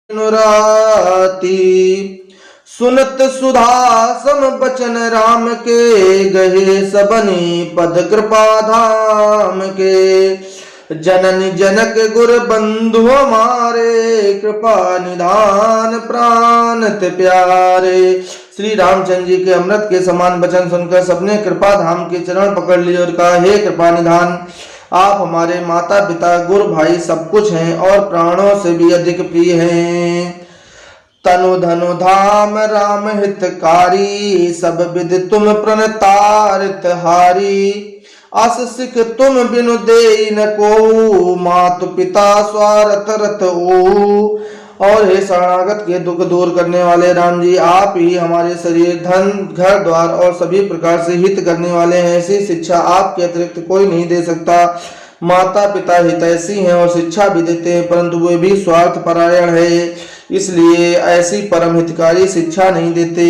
अनुराती। सुनत सुधा सम बचन राम के, गहे सबनी पद कृपा धाम के। जननी जनक गुर बंधु हमारे, कृपा निधान प्राण ते प्यारे। श्री रामचंद्र जी के अमृत के समान वचन सुनकर सबने कृपा धाम के चरण पकड़ लिए और कहा, हे कृपा निधान, आप हमारे माता पिता गुरु भाई सब कुछ हैं और प्राणों से भी अधिक प्रिय हैं। तनु धनु धाम राम हितकारी, सब विद तुम प्रणतारित हारी। अस सिख तुम बिनु देई न को, मातु पिता स्वार्थ रत ओ। और हे शरणागत के दुख दूर करने वाले राम जी, आप ही हमारे शरीर धन घर द्वार और सभी प्रकार से हित करने वाले हैं। ऐसी शिक्षा आपके अतिरिक्त कोई नहीं दे सकता। माता पिता हितैषी हैं और शिक्षा भी देते हैं, परंतु वे भी स्वार्थ परायण है, इसलिए ऐसी परम हितकारी शिक्षा नहीं देते।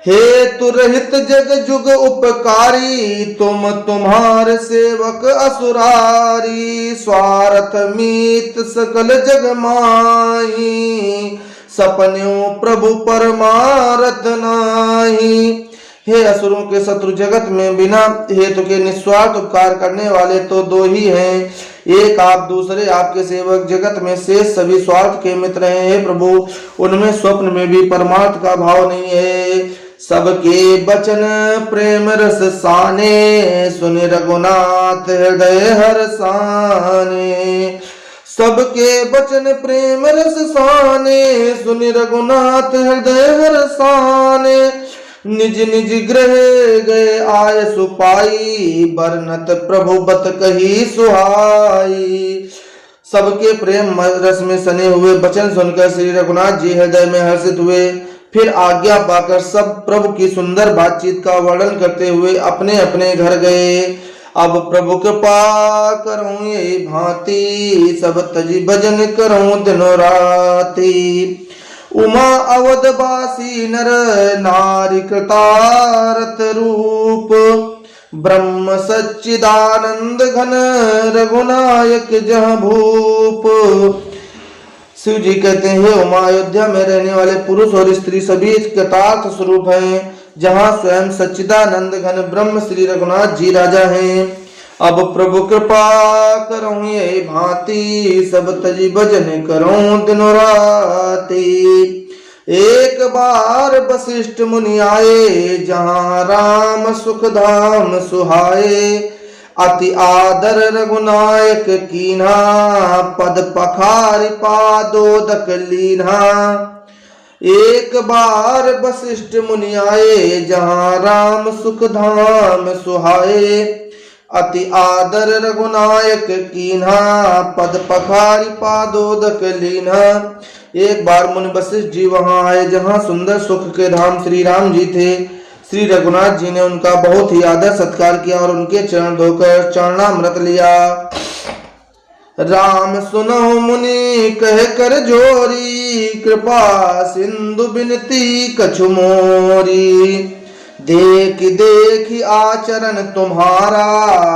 हे तुरहित जग जुग उपकारी, तुम तुम्हार सेवक असुरारी। स्वार्थ मीत सकल जग माही, सपन्यों प्रभु परमारथ नाही। हे असुरों के शत्रु, जगत में बिना हेतु के निस्वार्थ उपकार करने वाले तो दो ही हैं, एक आप, दूसरे आपके सेवक। जगत में शेष सभी स्वार्थ के मित्र हैं। हे प्रभु, उनमें स्वप्न में भी परमार्थ का भाव नहीं है। सबके बचन प्रेम रस साने, सुन रघुनाथ हृदय हर्षाने। सबके बचन प्रेम रस साने, सुन रघुनाथ हृदय हर्षाने। निज निज गृह गए आय सुपाई, बरनत प्रभु बत कही सुहाई। सबके प्रेम रस में सने हुए वचन सुनकर श्री रघुनाथ जी हृदय में हर्षित हुए। फिर आज्ञा पाकर सब प्रभु की सुंदर बातचीत का वर्णन करते हुए अपने अपने घर गए। अब प्रभु कृपा करूं ये भांति, सब तजी भजन करूं दिनों राति। उमा अवधवासी नर नारी कृतारथ रूप, ब्रह्म सच्चिदानंद घन रघुनायक जहाँ भूप। शिव जी कहते हैं, उमा अयोध्या में रहने वाले पुरुष और स्त्री सभी कृतार्थ स्वरूप हैं, जहाँ स्वयं सच्चिदानंद घन ब्रह्म श्री रघुनाथ जी राजा हैं। अब प्रभु कृपा करूं ये भांति, सब तजी भजन करूं दिनों राति। एक बार वशिष्ठ मुनि आए, जहाँ राम सुख धाम सुहाए। अति आदर रघुनायक कीन्हा, पद पखारि पादोदक लीन्हा। एक बार वशिष्ठ मुनि आए, जहाँ राम सुख धाम सुहाए। अति आदर रघुनायक कीन्हा, पद पखारि पादोदक लीन्हा। एक बार मुनि वशिष्ठ जी वहां आए, जहाँ सुंदर सुख के धाम श्री राम जी थे। श्री रघुनाथ जी ने उनका बहुत ही आदर सत्कार किया और उनके चरण धोकर चरणामृत लिया। राम सुनो मुनि कह कर जोरी, कृपा सिंधु बिनती कछु मोरी। देख देख आचरण तुम्हारा,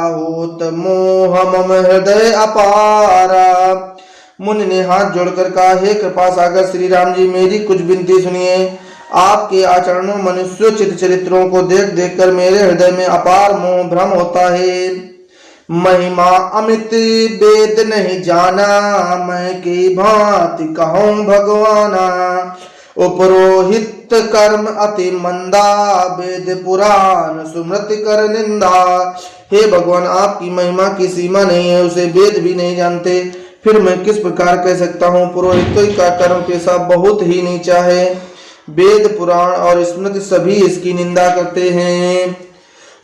होत मोह मम हृदय अपारा। मुनि ने हाथ जोड़कर कहा, हे कृपा सागर श्री राम जी, मेरी कुछ विनती सुनिए। आपके आचरणों मनुष्योचित चरित्रों को देख देख कर मेरे हृदय में अपार मोह भ्रम होता है। महिमा अमित वेद नहीं जाना, मैं की भांति कहूँ भगवाना। उपरोहित कर्म अति मंदा, वेद पुराण सुमृति कर निंदा। हे भगवान, आपकी महिमा की सीमा नहीं है, उसे वेद भी नहीं जानते, फिर मैं किस प्रकार कह सकता हूँ। पुरोहितों का कर्म पेशा बहुत ही नीचा है, वेद पुराण और स्मृति सभी इसकी निंदा करते हैं।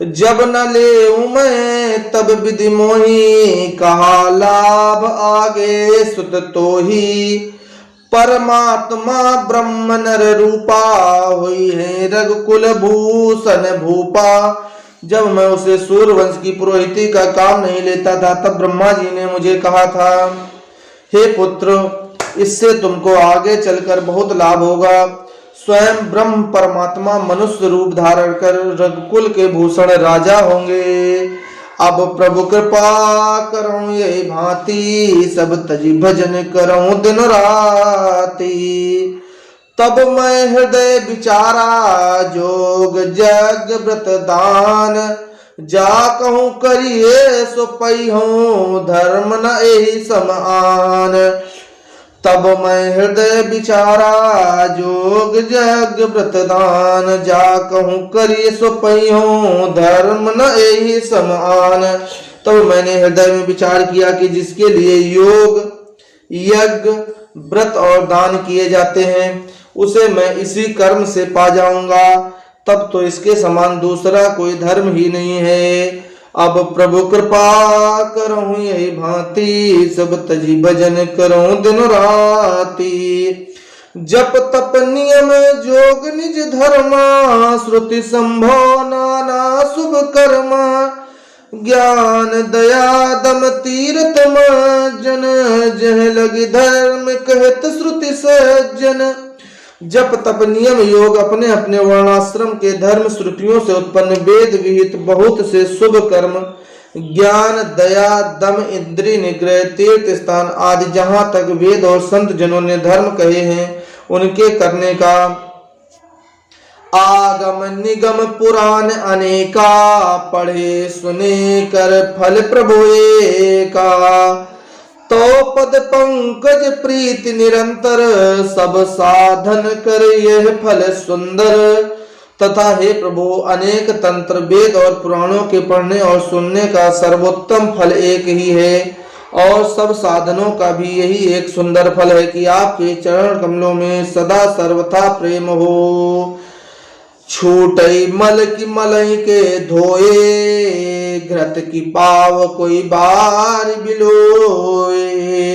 जब न ले मैं तब विधि मोही, कहा लाभ आगे सुत तो ही। परमात्मा ब्रह्म नर रूपा, हुई है रघुकुल भूषण भूपा। जब मैं उसे सूर्यवंश की पुरोहिती का काम नहीं लेता था, तब ब्रह्मा जी ने मुझे कहा था, हे पुत्र, इससे तुमको आगे चलकर बहुत लाभ होगा। स्वयं ब्रह्म परमात्मा मनुष्य रूप धारण कर रघुकुल के भूषण राजा होंगे। अब प्रभु कृपा करूं ये भांति, सब तजी भजन करूं दिन राती। तब मैं हृदय विचारा जोग जग व्रत दान, जा कहूं करिए सो पैहूं धर्म न एहि समान। तब मैं हृदय विचारा जोग जग व्रत दान, जा कहूं करिए सो पैहूं धर्म न एहि समान। तब मैंने हृदय में विचार किया कि जिसके लिए योग यज्ञ व्रत और दान किए जाते हैं उसे मैं इसी कर्म से पा जाऊंगा, तब तो इसके समान दूसरा कोई धर्म ही नहीं है। अब प्रभु कृपा करहूं यही भांति, सब तजी भजन करहूं दिन राती। जप तप नियम जोग निज धर्मा, श्रुति संभव नाना शुभ कर्मा। ज्ञान दया दम तीरथ जन, जह लगी धर्म कहत श्रुति सज्जन। जप तप नियम योग अपने अपने वर्णाश्रम के धर्म श्रुतियों से उत्पन्न वेद विहित बहुत से शुभ कर्म, ज्ञान दया दम इंद्रिय निग्रह तीर्थ स्थान आदि जहाँ तक वेद और संत जनों ने धर्म कहे हैं उनके करने का। आगम निगम पुराण अनेका, पढ़े सुने कर फल प्रभु एका। तो पद पंकज प्रीति निरंतर, सब साधन कर यह फल सुंदर। तथा हे प्रभु अनेक तंत्र वेद और पुराणों के पढ़ने और सुनने का सर्वोत्तम फल एक ही है, और सब साधनों का भी यही एक सुंदर फल है कि आपके चरण कमलों में सदा सर्वथा प्रेम हो। छूटई मल की मलई के धोए, घृत की पाव कोई बार बिलोए।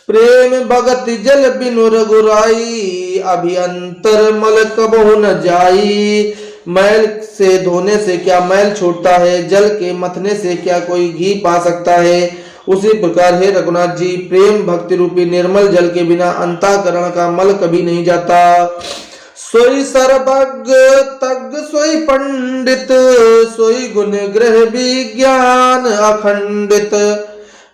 प्रेम भगत जल बिनु रघुराई, अभियंतर मल कबहु न जाई। मैल से धोने से क्या मैल छूटता है, जल के मथने से क्या कोई घी पा सकता है। उसी प्रकार हे रघुनाथ जी, प्रेम भक्ति रूपी निर्मल जल के बिना अंतःकरण का मल कभी नहीं जाता। सोई सर्वज्ञ तज्ञ सोई पंडित, सोई गुण ग्रह विज्ञान अखंडित।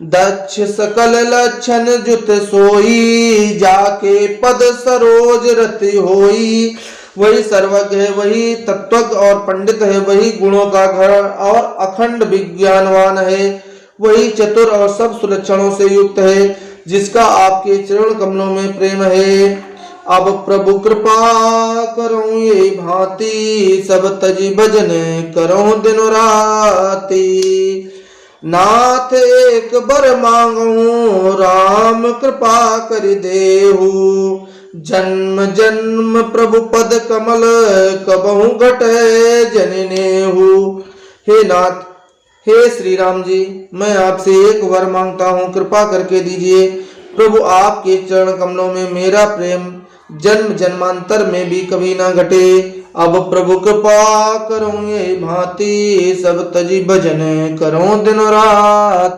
दक्ष सकल लक्षण जुत सोई, जाके पद सरोज रति होई। वही सर्वज्ञ है, वही तत्वज्ञ और पंडित है, वही गुणों का घर और अखंड विज्ञानवान है, वही चतुर और सब सुलक्षणों से युक्त है, जिसका आपके चरण कमलों में प्रेम है। अब प्रभु कृपा करूं ये भांति, सब तजी भजन करूं दिन राती। नाथ एक बर मांगू, राम कृपा कर देहु। जन्म जन्म प्रभु पद कमल, कबहु घटे जननेहु। हे नाथ, हे श्री राम जी, मैं आपसे एक वर मांगता हूँ, कृपा करके दीजिए। प्रभु आपके चरण कमलों में मेरा प्रेम जन्म जन्मांतर में भी कभी ना घटे। अब प्रभु कृपा करूं ये भांति, सब तजी भजन करूं दिन रात।